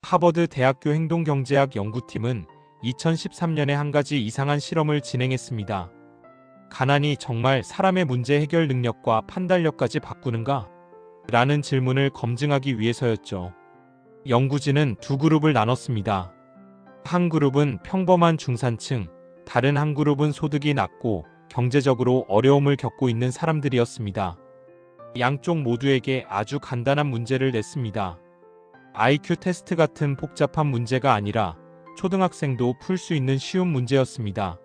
하버드 대학교 행동경제학 연구팀은 2013년에 한 가지 이상한 실험을 진행했습니다. 가난이 정말 사람의 문제 해결 능력과 판단력까지 바꾸는가? 라는 질문을 검증하기 위해서였죠. 연구진은 두 그룹을 나눴습니다. 한 그룹은 평범한 중산층, 다른 한 그룹은 소득이 낮고 경제적으로 어려움을 겪고 있는 사람들이었습니다. 양쪽 모두에게 아주 간단한 문제를 냈습니다. IQ 테스트 같은 복잡한 문제가 아니라 초등학생도 풀 수 있는 쉬운 문제였습니다.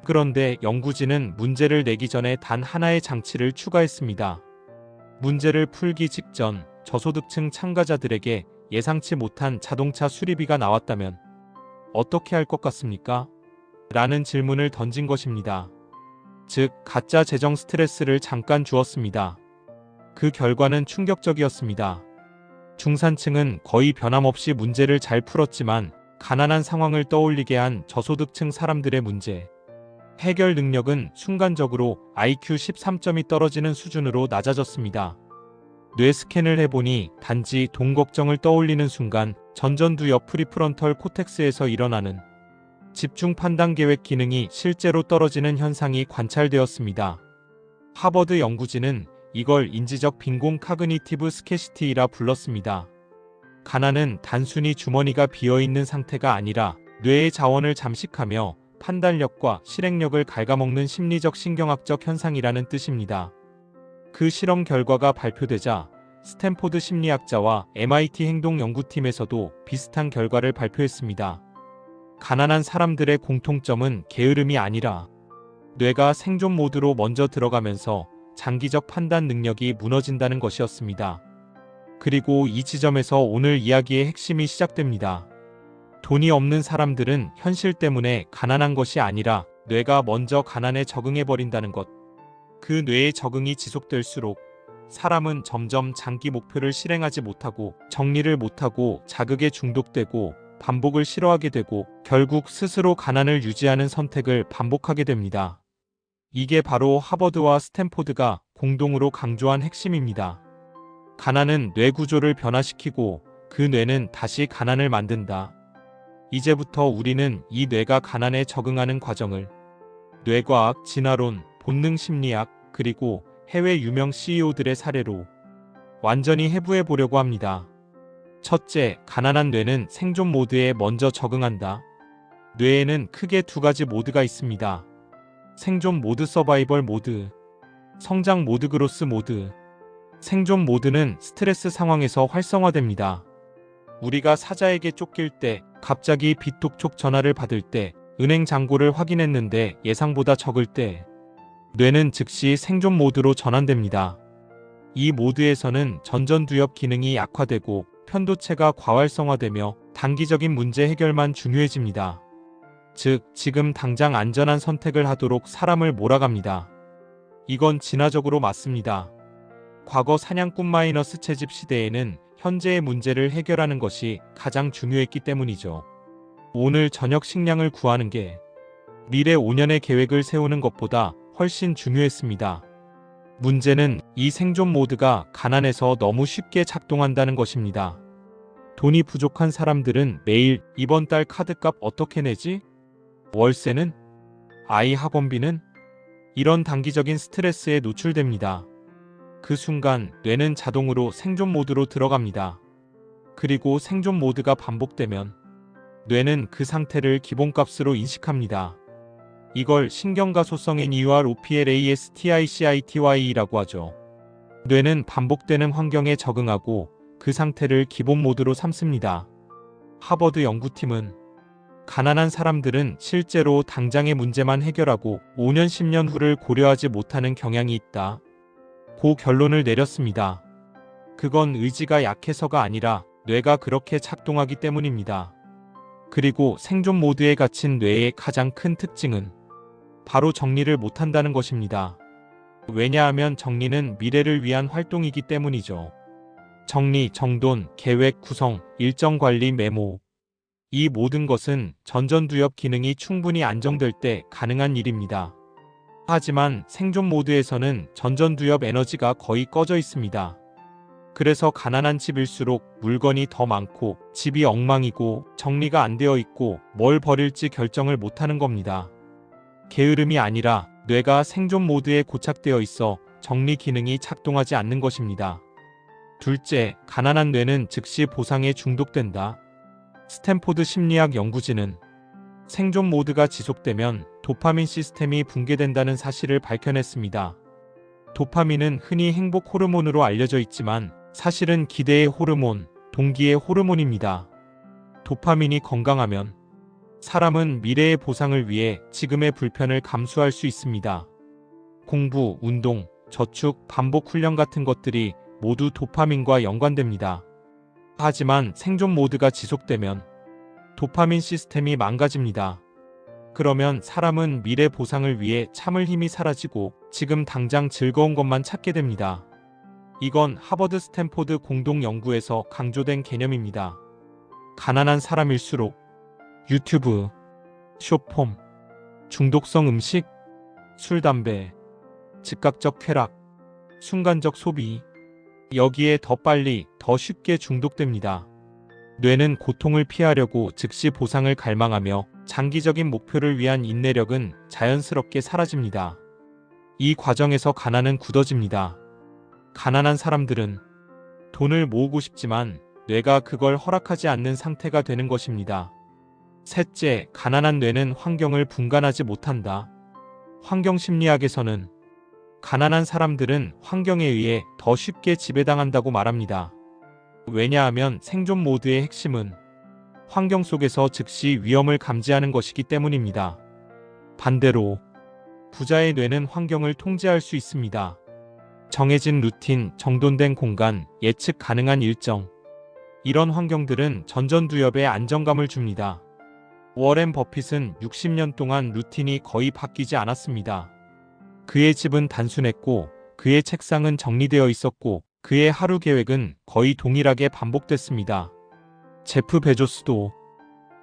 그런데 연구진은 문제를 내기 전에 단 하나의 장치를 추가했습니다. 문제를 풀기 직전 저소득층 참가자들에게 예상치 못한 자동차 수리비가 나왔다면 어떻게 할 것 같습니까? 라는 질문을 던진 것입니다. 즉, 가짜 재정 스트레스를 잠깐 주었습니다. 그 결과는 충격적이었습니다. 중산층은 거의 변함없이 문제를 잘 풀었지만 가난한 상황을 떠올리게 한 저소득층 사람들의 문제 해결 능력은 순간적으로 IQ 13점이 떨어지는 수준으로 낮아졌습니다. 뇌 스캔을 해보니 단지 돈 걱정을 떠올리는 순간 전전두 옆 프리프론털 코텍스에서 일어나는 집중 판단 계획 기능이 실제로 떨어지는 현상이 관찰되었습니다. 하버드 연구진은 이걸 인지적 빈곤 카그니티브 스캐시티라 불렀습니다. 가난은 단순히 주머니가 비어있는 상태가 아니라 뇌의 자원을 잠식하며 판단력과 실행력을 갉아먹는 심리적 신경학적 현상이라는 뜻입니다. 그 실험 결과가 발표되자 스탠포드 심리학자와 MIT 행동연구팀에서도 비슷한 결과를 발표했습니다. 가난한 사람들의 공통점은 게으름이 아니라 뇌가 생존 모드로 먼저 들어가면서 장기적 판단 능력이 무너진다는 것이었습니다. 그리고 이 지점에서 오늘 이야기의 핵심이 시작됩니다. 돈이 없는 사람들은 현실 때문에 가난한 것이 아니라 뇌가 먼저 가난에 적응해버린다는 것. 그 뇌의 적응이 지속될수록 사람은 점점 장기 목표를 실행하지 못하고 정리를 못하고 자극에 중독되고 반복을 싫어하게 되고 결국 스스로 가난을 유지하는 선택을 반복하게 됩니다. 이게 바로 하버드와 스탠포드가 공동으로 강조한 핵심입니다. 가난은 뇌 구조를 변화시키고 그 뇌는 다시 가난을 만든다. 이제부터 우리는 이 뇌가 가난에 적응하는 과정을 뇌과학, 진화론, 본능 심리학, 그리고 해외 유명 CEO들의 사례로 완전히 해부해 보려고 합니다. 첫째, 가난한 뇌는 생존 모드에 먼저 적응한다. 뇌에는 크게 두 가지 모드가 있습니다. 생존 모드, 서바이벌 모드, 성장 모드, 그로스 모드. 생존 모드는 스트레스 상황에서 활성화됩니다. 우리가 사자에게 쫓길 때, 갑자기 비톡톡 전화를 받을 때, 은행 잔고를 확인했는데 예상보다 적을 때, 뇌는 즉시 생존 모드로 전환됩니다. 이 모드에서는 전전두엽 기능이 약화되고 편도체가 과활성화되며 단기적인 문제 해결만 중요해집니다. 즉, 지금 당장 안전한 선택을 하도록 사람을 몰아갑니다. 이건 진화적으로 맞습니다. 과거 사냥꾼 마이너스 채집 시대에는 현재의 문제를 해결하는 것이 가장 중요했기 때문이죠. 오늘 저녁 식량을 구하는 게 미래 5년의 계획을 세우는 것보다 훨씬 중요했습니다. 문제는 이 생존 모드가 가난해서 너무 쉽게 작동한다는 것입니다. 돈이 부족한 사람들은 매일 이번 달 카드값 어떻게 내지? 월세는? 아이 학원비는? 이런 단기적인 스트레스에 노출됩니다. 그 순간 뇌는 자동으로 생존 모드로 들어갑니다. 그리고 생존 모드가 반복되면 뇌는 그 상태를 기본값으로 인식합니다. 이걸 신경가소성 NEUROPLASTICITY라고 하죠. 뇌는 반복되는 환경에 적응하고 그 상태를 기본 모드로 삼습니다. 하버드 연구팀은 가난한 사람들은 실제로 당장의 문제만 해결하고 5년 10년 후를 고려하지 못하는 경향이 있다. 고 결론을 내렸습니다. 그건 의지가 약해서가 아니라 뇌가 그렇게 작동하기 때문입니다. 그리고 생존 모드에 갇힌 뇌의 가장 큰 특징은 바로 정리를 못한다는 것입니다. 왜냐하면 정리는 미래를 위한 활동이기 때문이죠. 정리, 정돈, 계획, 구성, 일정 관리, 메모. 이 모든 것은 전전두엽 기능이 충분히 안정될 때 가능한 일입니다. 하지만 생존 모드에서는 전전두엽 에너지가 거의 꺼져 있습니다. 그래서 가난한 집일수록 물건이 더 많고 집이 엉망이고 정리가 안 되어 있고 뭘 버릴지 결정을 못하는 겁니다. 게으름이 아니라 뇌가 생존 모드에 고착되어 있어 정리 기능이 작동하지 않는 것입니다. 둘째, 가난한 뇌는 즉시 보상에 중독된다. 스탠포드 심리학 연구진은 생존 모드가 지속되면 도파민 시스템이 붕괴된다는 사실을 밝혀냈습니다. 도파민은 흔히 행복 호르몬으로 알려져 있지만 사실은 기대의 호르몬, 동기의 호르몬입니다. 도파민이 건강하면 사람은 미래의 보상을 위해 지금의 불편을 감수할 수 있습니다. 공부, 운동, 저축, 반복 훈련 같은 것들이 모두 도파민과 연관됩니다. 하지만 생존 모드가 지속되면 도파민 시스템이 망가집니다. 그러면 사람은 미래 보상을 위해 참을 힘이 사라지고 지금 당장 즐거운 것만 찾게 됩니다. 이건 하버드 스탠포드 공동 연구에서 강조된 개념입니다. 가난한 사람일수록 유튜브, 숏폼, 중독성 음식, 술, 담배, 즉각적 쾌락, 순간적 소비, 여기에 더 빨리, 더 쉽게 중독됩니다. 뇌는 고통을 피하려고 즉시 보상을 갈망하며 장기적인 목표를 위한 인내력은 자연스럽게 사라집니다. 이 과정에서 가난은 굳어집니다. 가난한 사람들은 돈을 모으고 싶지만 뇌가 그걸 허락하지 않는 상태가 되는 것입니다. 셋째, 가난한 뇌는 환경을 분간하지 못한다. 환경심리학에서는 가난한 사람들은 환경에 의해 더 쉽게 지배당한다고 말합니다. 왜냐하면 생존 모드의 핵심은 환경 속에서 즉시 위험을 감지하는 것이기 때문입니다. 반대로 부자의 뇌는 환경을 통제할 수 있습니다. 정해진 루틴, 정돈된 공간, 예측 가능한 일정. 이런 환경들은 전전두엽에 안정감을 줍니다. 워렌 버핏은 60년 동안 루틴이 거의 바뀌지 않았습니다. 그의 집은 단순했고 그의 책상은 정리되어 있었고 그의 하루 계획은 거의 동일하게 반복됐습니다. 제프 베조스도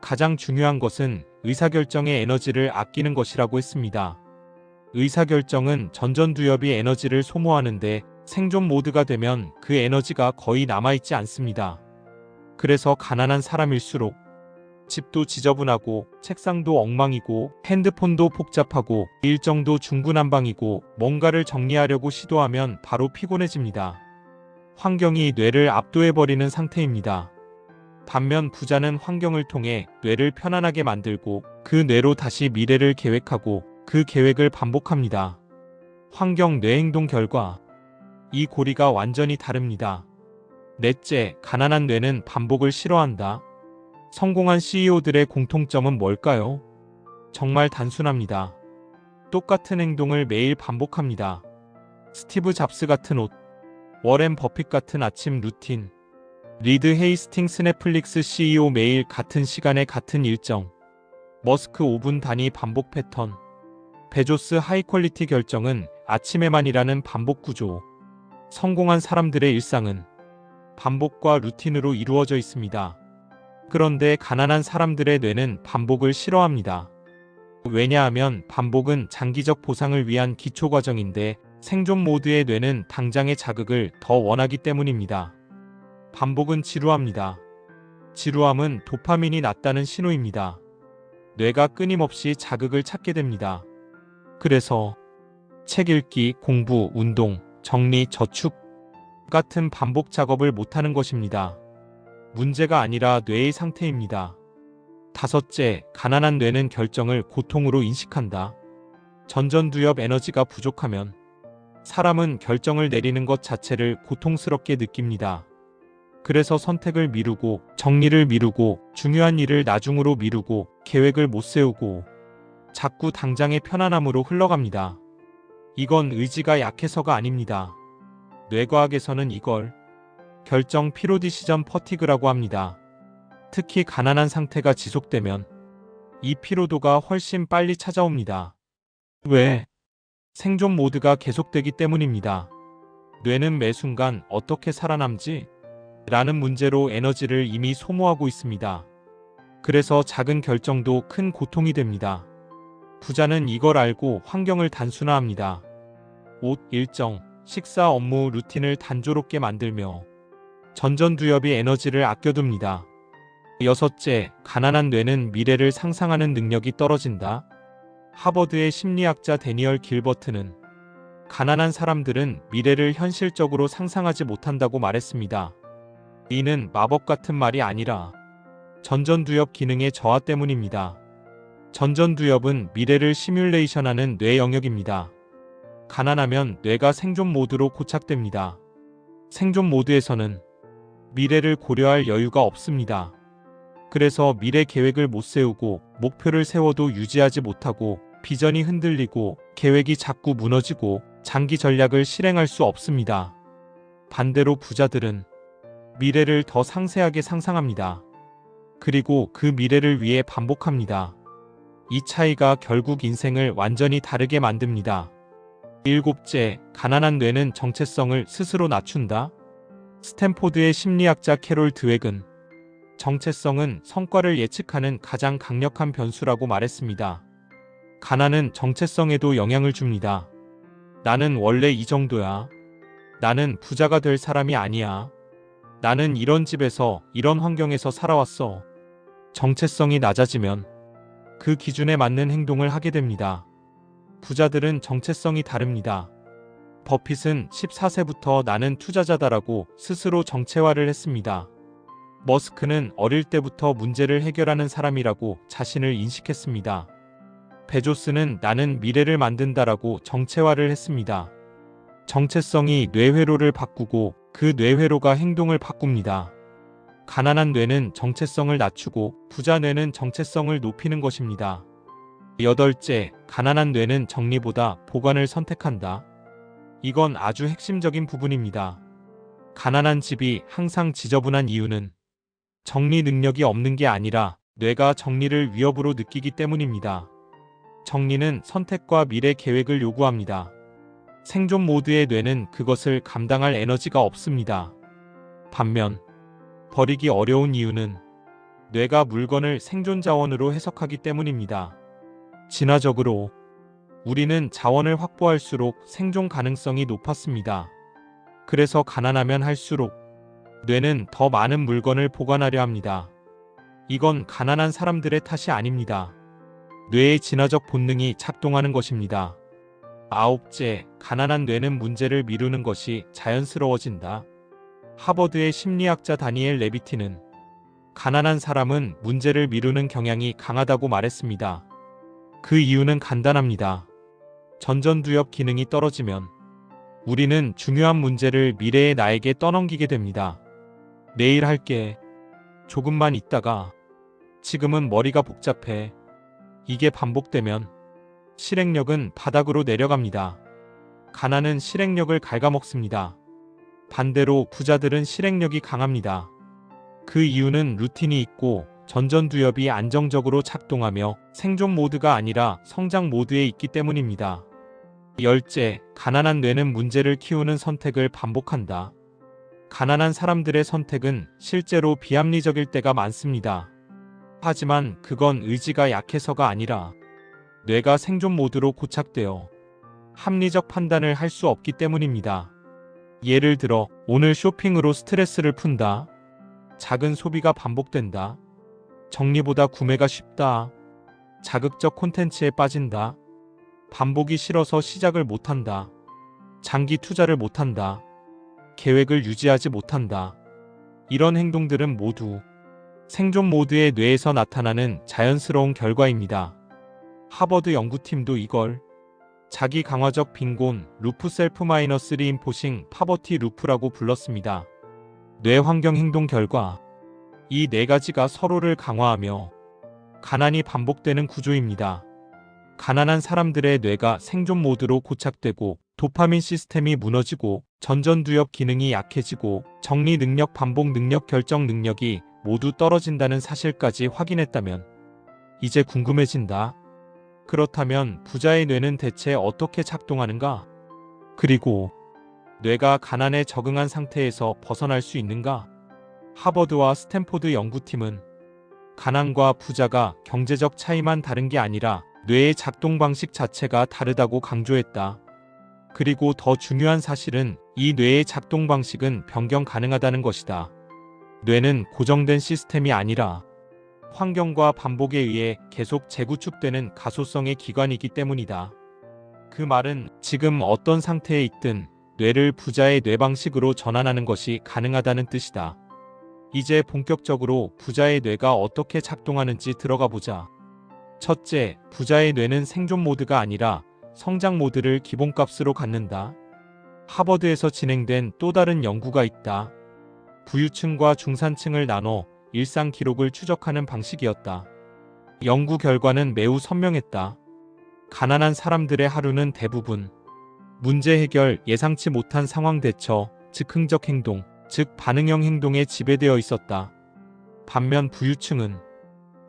가장 중요한 것은 의사결정의 에너지를 아끼는 것이라고 했습니다. 의사결정은 전전두엽이 에너지를 소모하는데 생존 모드가 되면 그 에너지가 거의 남아있지 않습니다. 그래서 가난한 사람일수록 집도 지저분하고 책상도 엉망이고 핸드폰도 복잡하고 일정도 중구난방이고 뭔가를 정리하려고 시도하면 바로 피곤해집니다. 환경이 뇌를 압도해버리는 상태입니다. 반면 부자는 환경을 통해 뇌를 편안하게 만들고 그 뇌로 다시 미래를 계획하고 그 계획을 반복합니다. 환경 뇌행동 결과 이 고리가 완전히 다릅니다. 넷째, 가난한 뇌는 반복을 싫어한다. 성공한 CEO들의 공통점은 뭘까요? 정말 단순합니다. 똑같은 행동을 매일 반복합니다. 스티브 잡스 같은 옷, 워렌 버핏 같은 아침 루틴, 리드 헤이스팅스 넷플릭스 CEO 매일 같은 시간에 같은 일정, 머스크 5분 단위 반복 패턴, 베조스 하이 퀄리티 결정은 아침에만이라는 반복 구조. 성공한 사람들의 일상은 반복과 루틴으로 이루어져 있습니다. 그런데 가난한 사람들의 뇌는 반복을 싫어합니다. 왜냐하면 반복은 장기적 보상을 위한 기초 과정인데 생존 모드의 뇌는 당장의 자극을 더 원하기 때문입니다. 반복은 지루합니다. 지루함은 도파민이 낮다는 신호입니다. 뇌가 끊임없이 자극을 찾게 됩니다. 그래서 책 읽기, 공부, 운동, 정리, 저축 같은 반복 작업을 못하는 것입니다. 문제가 아니라 뇌의 상태입니다. 다섯째, 가난한 뇌는 결정을 고통으로 인식한다. 전전두엽 에너지가 부족하면 사람은 결정을 내리는 것 자체를 고통스럽게 느낍니다. 그래서 선택을 미루고 정리를 미루고 중요한 일을 나중으로 미루고 계획을 못 세우고 자꾸 당장의 편안함으로 흘러갑니다. 이건 의지가 약해서가 아닙니다. 뇌과학에서는 이걸 결정 피로 디시전 퍼티그라고 합니다. 특히 가난한 상태가 지속되면 이 피로도가 훨씬 빨리 찾아옵니다. 왜? 생존 모드가 계속되기 때문입니다. 뇌는 매 순간 어떻게 살아남지? 라는 문제로 에너지를 이미 소모하고 있습니다. 그래서 작은 결정도 큰 고통이 됩니다. 부자는 이걸 알고 환경을 단순화합니다. 옷, 일정, 식사, 업무 루틴을 단조롭게 만들며 전전두엽이 에너지를 아껴둡니다. 여섯째, 가난한 뇌는 미래를 상상하는 능력이 떨어진다. 하버드의 심리학자 데니얼 길버트는 가난한 사람들은 미래를 현실적으로 상상하지 못한다고 말했습니다. 이는 마법 같은 말이 아니라 전전두엽 기능의 저하 때문입니다. 전전두엽은 미래를 시뮬레이션하는 뇌 영역입니다. 가난하면 뇌가 생존 모드로 고착됩니다. 생존 모드에서는 미래를 고려할 여유가 없습니다. 그래서 미래 계획을 못 세우고 목표를 세워도 유지하지 못하고 비전이 흔들리고 계획이 자꾸 무너지고 장기 전략을 실행할 수 없습니다. 반대로 부자들은 미래를 더 상세하게 상상합니다. 그리고 그 미래를 위해 반복합니다. 이 차이가 결국 인생을 완전히 다르게 만듭니다. 일곱째, 가난한 뇌는 정체성을 스스로 낮춘다. 스탠포드의 심리학자 캐롤 드웩은 정체성은 성과를 예측하는 가장 강력한 변수라고 말했습니다. 가난은 정체성에도 영향을 줍니다. 나는 원래 이 정도야. 나는 부자가 될 사람이 아니야. 나는 이런 집에서, 이런 환경에서 살아왔어. 정체성이 낮아지면 그 기준에 맞는 행동을 하게 됩니다. 부자들은 정체성이 다릅니다. 버핏은 14세부터 나는 투자자다라고 스스로 정체화를 했습니다. 머스크는 어릴 때부터 문제를 해결하는 사람이라고 자신을 인식했습니다. 베조스는 나는 미래를 만든다라고 정체화를 했습니다. 정체성이 뇌회로를 바꾸고 그 뇌회로가 행동을 바꿉니다. 가난한 뇌는 정체성을 낮추고 부자 뇌는 정체성을 높이는 것입니다. 여덟째, 가난한 뇌는 정리보다 보관을 선택한다. 이건 아주 핵심적인 부분입니다. 가난한 집이 항상 지저분한 이유는 정리 능력이 없는 게 아니라 뇌가 정리를 위협으로 느끼기 때문입니다. 정리는 선택과 미래 계획을 요구합니다. 생존 모드의 뇌는 그것을 감당할 에너지가 없습니다. 반면 버리기 어려운 이유는 뇌가 물건을 생존 자원으로 해석하기 때문입니다. 진화적으로 우리는 자원을 확보할수록 생존 가능성이 높았습니다. 그래서 가난하면 할수록 뇌는 더 많은 물건을 보관하려 합니다. 이건 가난한 사람들의 탓이 아닙니다. 뇌의 진화적 본능이 작동하는 것입니다. 아홉째, 가난한 뇌는 문제를 미루는 것이 자연스러워진다. 하버드의 심리학자 다니엘 레비티는 가난한 사람은 문제를 미루는 경향이 강하다고 말했습니다. 그 이유는 간단합니다. 전전두엽 기능이 떨어지면 우리는 중요한 문제를 미래의 나에게 떠넘기게 됩니다. 내일 할게. 조금만 있다가. 지금은 머리가 복잡해. 이게 반복되면 실행력은 바닥으로 내려갑니다. 가난은 실행력을 갉아먹습니다. 반대로 부자들은 실행력이 강합니다. 그 이유는 루틴이 있고 전전두엽이 안정적으로 작동하며 생존 모드가 아니라 성장 모드에 있기 때문입니다. 열째, 가난한 뇌는 문제를 키우는 선택을 반복한다. 가난한 사람들의 선택은 실제로 비합리적일 때가 많습니다. 하지만 그건 의지가 약해서가 아니라 뇌가 생존 모드로 고착되어 합리적 판단을 할 수 없기 때문입니다. 예를 들어, 오늘 쇼핑으로 스트레스를 푼다. 작은 소비가 반복된다. 정리보다 구매가 쉽다. 자극적 콘텐츠에 빠진다. 반복이 싫어서 시작을 못한다. 장기 투자를 못한다. 계획을 유지하지 못한다. 이런 행동들은 모두 생존 모드의 뇌에서 나타나는 자연스러운 결과입니다. 하버드 연구팀도 이걸 자기 강화적 빈곤, 루프 셀프 마이너스 리인포싱 파버티 루프라고 불렀습니다. 뇌 환경 행동 결과 이 네 가지가 서로를 강화하며 가난이 반복되는 구조입니다. 가난한 사람들의 뇌가 생존 모드로 고착되고 도파민 시스템이 무너지고 전전두엽 기능이 약해지고 정리 능력, 반복 능력, 결정 능력이 모두 떨어진다는 사실까지 확인했다면 이제 궁금해진다. 그렇다면 부자의 뇌는 대체 어떻게 작동하는가? 그리고 뇌가 가난에 적응한 상태에서 벗어날 수 있는가? 하버드와 스탠포드 연구팀은 가난과 부자가 경제적 차이만 다른 게 아니라 뇌의 작동 방식 자체가 다르다고 강조했다. 그리고 더 중요한 사실은 이 뇌의 작동 방식은 변경 가능하다는 것이다. 뇌는 고정된 시스템이 아니라 환경과 반복에 의해 계속 재구축되는 가소성의 기관이기 때문이다. 그 말은 지금 어떤 상태에 있든 뇌를 부자의 뇌 방식으로 전환하는 것이 가능하다는 뜻이다. 이제 본격적으로 부자의 뇌가 어떻게 작동하는지 들어가 보자. 첫째, 부자의 뇌는 생존 모드가 아니라 성장 모드를 기본값으로 갖는다. 하버드에서 진행된 또 다른 연구가 있다. 부유층과 중산층을 나눠 일상 기록을 추적하는 방식이었다. 연구 결과는 매우 선명했다. 가난한 사람들의 하루는 대부분 문제 해결, 예상치 못한 상황 대처, 즉흥적 행동, 즉 반응형 행동에 지배되어 있었다. 반면 부유층은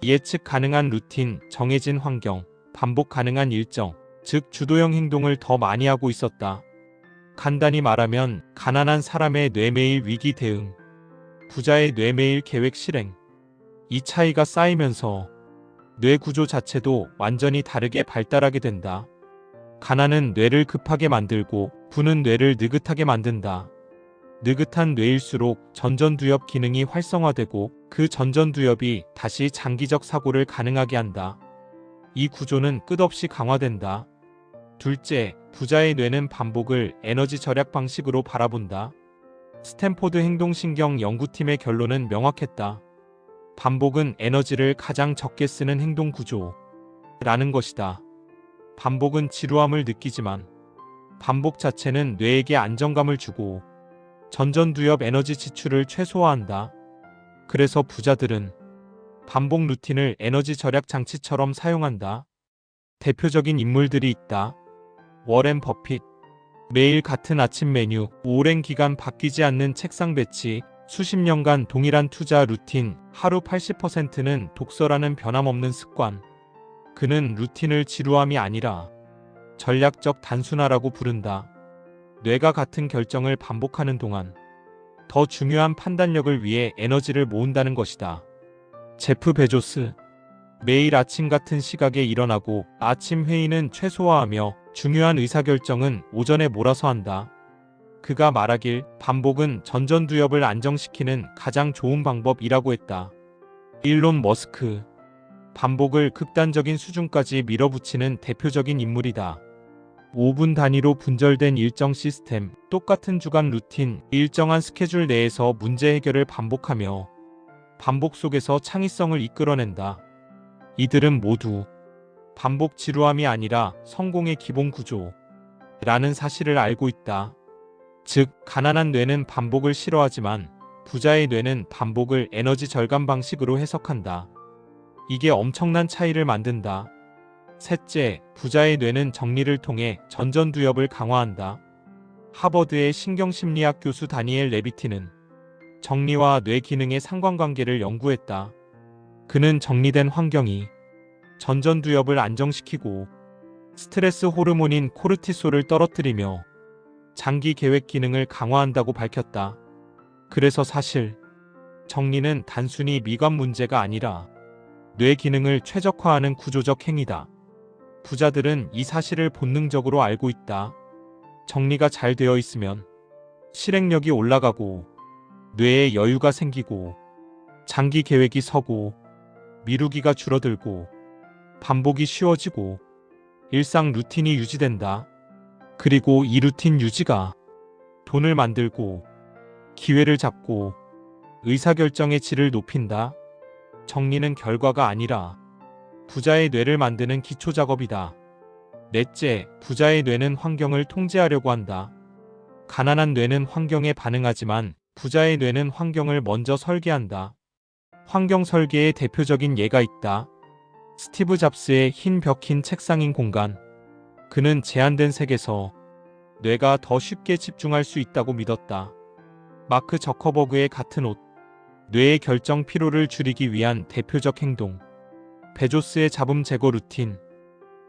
예측 가능한 루틴, 정해진 환경, 반복 가능한 일정, 즉 주도형 행동을 더 많이 하고 있었다. 간단히 말하면 가난한 사람의 뇌매일 위기 대응, 부자의 뇌매일 계획 실행. 이 차이가 쌓이면서 뇌 구조 자체도 완전히 다르게 발달하게 된다. 가난은 뇌를 급하게 만들고 부는 뇌를 느긋하게 만든다. 느긋한 뇌일수록 전전두엽 기능이 활성화되고 그 전전두엽이 다시 장기적 사고를 가능하게 한다. 이 구조는 끝없이 강화된다. 둘째, 부자의 뇌는 반복을 에너지 절약 방식으로 바라본다. 스탠포드 행동신경 연구팀의 결론은 명확했다. 반복은 에너지를 가장 적게 쓰는 행동 구조라는 것이다. 반복은 지루함을 느끼지만 반복 자체는 뇌에게 안정감을 주고 전전두엽 에너지 지출을 최소화한다. 그래서 부자들은 반복 루틴을 에너지 절약 장치처럼 사용한다. 대표적인 인물들이 있다. 워렌 버핏. 매일 같은 아침 메뉴, 오랜 기간 바뀌지 않는 책상 배치, 수십 년간 동일한 투자 루틴, 하루 80%는 독서라는 변함없는 습관. 그는 루틴을 지루함이 아니라 전략적 단순화라고 부른다. 뇌가 같은 결정을 반복하는 동안 더 중요한 판단력을 위해 에너지를 모은다는 것이다. 제프 베조스. 매일 아침 같은 시각에 일어나고 아침 회의는 최소화하며 중요한 의사결정은 오전에 몰아서 한다. 그가 말하길 반복은 전전두엽을 안정시키는 가장 좋은 방법이라고 했다. 일론 머스크. 반복을 극단적인 수준까지 밀어붙이는 대표적인 인물이다. 5분 단위로 분절된 일정 시스템, 똑같은 주간 루틴, 일정한 스케줄 내에서 문제 해결을 반복하며 반복 속에서 창의성을 이끌어낸다. 이들은 모두 반복 지루함이 아니라 성공의 기본 구조라는 사실을 알고 있다. 즉, 가난한 뇌는 반복을 싫어하지만 부자의 뇌는 반복을 에너지 절감 방식으로 해석한다. 이게 엄청난 차이를 만든다. 셋째, 부자의 뇌는 정리를 통해 전전두엽을 강화한다. 하버드의 신경심리학 교수 다니엘 레비티는 정리와 뇌 기능의 상관관계를 연구했다. 그는 정리된 환경이 전전두엽을 안정시키고 스트레스 호르몬인 코르티솔을 떨어뜨리며 장기 계획 기능을 강화한다고 밝혔다. 그래서 사실 정리는 단순히 미관 문제가 아니라 뇌 기능을 최적화하는 구조적 행위다. 부자들은 이 사실을 본능적으로 알고 있다. 정리가 잘 되어 있으면 실행력이 올라가고 뇌에 여유가 생기고 장기 계획이 서고 미루기가 줄어들고 반복이 쉬워지고 일상 루틴이 유지된다. 그리고 이 루틴 유지가 돈을 만들고 기회를 잡고 의사결정의 질을 높인다. 정리는 결과가 아니라 부자의 뇌를 만드는 기초 작업이다. 넷째, 부자의 뇌는 환경을 통제하려고 한다. 가난한 뇌는 환경에 반응하지만 부자의 뇌는 환경을 먼저 설계한다. 환경 설계의 대표적인 예가 있다. 스티브 잡스의 흰 벽 흰 책상인 공간. 그는 제한된 색에서 뇌가 더 쉽게 집중할 수 있다고 믿었다. 마크 저커버그의 같은 옷. 뇌의 결정 피로를 줄이기 위한 대표적 행동. 베조스의 잡음 제거 루틴.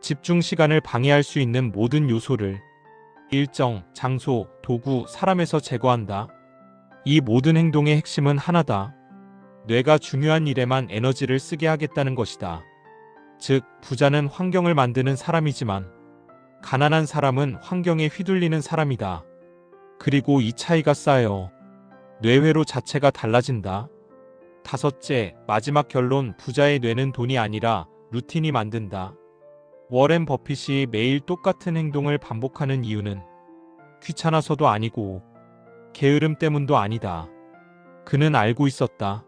집중 시간을 방해할 수 있는 모든 요소를 일정, 장소, 도구, 사람에서 제거한다. 이 모든 행동의 핵심은 하나다. 뇌가 중요한 일에만 에너지를 쓰게 하겠다는 것이다. 즉, 부자는 환경을 만드는 사람이지만 가난한 사람은 환경에 휘둘리는 사람이다. 그리고 이 차이가 쌓여 뇌회로 자체가 달라진다. 다섯째, 마지막 결론. 부자의 뇌는 돈이 아니라 루틴이 만든다. 워렌 버핏이 매일 똑같은 행동을 반복하는 이유는 귀찮아서도 아니고 게으름 때문도 아니다. 그는 알고 있었다.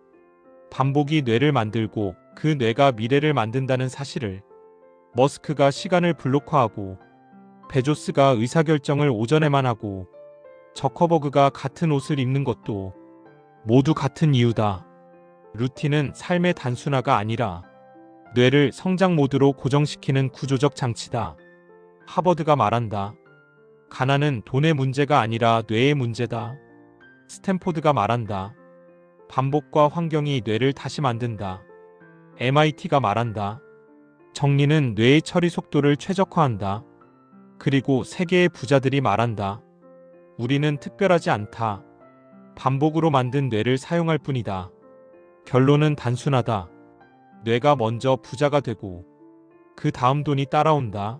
반복이 뇌를 만들고 그 뇌가 미래를 만든다는 사실을. 머스크가 시간을 블록화하고 베조스가 의사결정을 오전에만 하고 저커버그가 같은 옷을 입는 것도 모두 같은 이유다. 루틴은 삶의 단순화가 아니라 뇌를 성장 모드로 고정시키는 구조적 장치다. 하버드가 말한다. 가난은 돈의 문제가 아니라 뇌의 문제다. 스탠포드가 말한다. 반복과 환경이 뇌를 다시 만든다. MIT가 말한다. 정리는 뇌의 처리 속도를 최적화한다. 그리고 세계의 부자들이 말한다. 우리는 특별하지 않다. 반복으로 만든 뇌를 사용할 뿐이다. 결론은 단순하다. 뇌가 먼저 부자가 되고 그 다음 돈이 따라온다.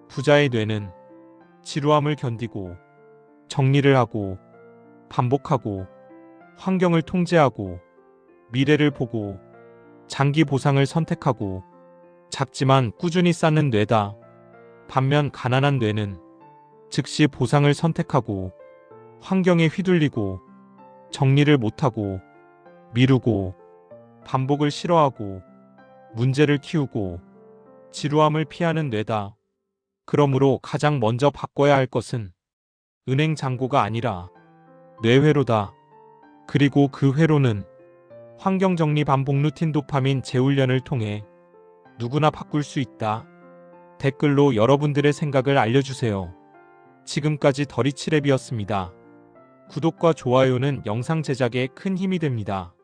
부자의 뇌는 지루함을 견디고 정리를 하고 반복하고 환경을 통제하고 미래를 보고 장기 보상을 선택하고 작지만 꾸준히 쌓는 뇌다. 반면 가난한 뇌는 즉시 보상을 선택하고 환경에 휘둘리고 정리를 못하고 미루고 반복을 싫어하고 문제를 키우고 지루함을 피하는 뇌다. 그러므로 가장 먼저 바꿔야 할 것은 은행 잔고가 아니라 뇌회로다. 그리고 그 회로는 환경정리 반복 루틴 도파민 재훈련을 통해 누구나 바꿀 수 있다. 댓글로 여러분들의 생각을 알려주세요. 지금까지 더리치랩이었습니다. 구독과 좋아요는 영상 제작에 큰 힘이 됩니다.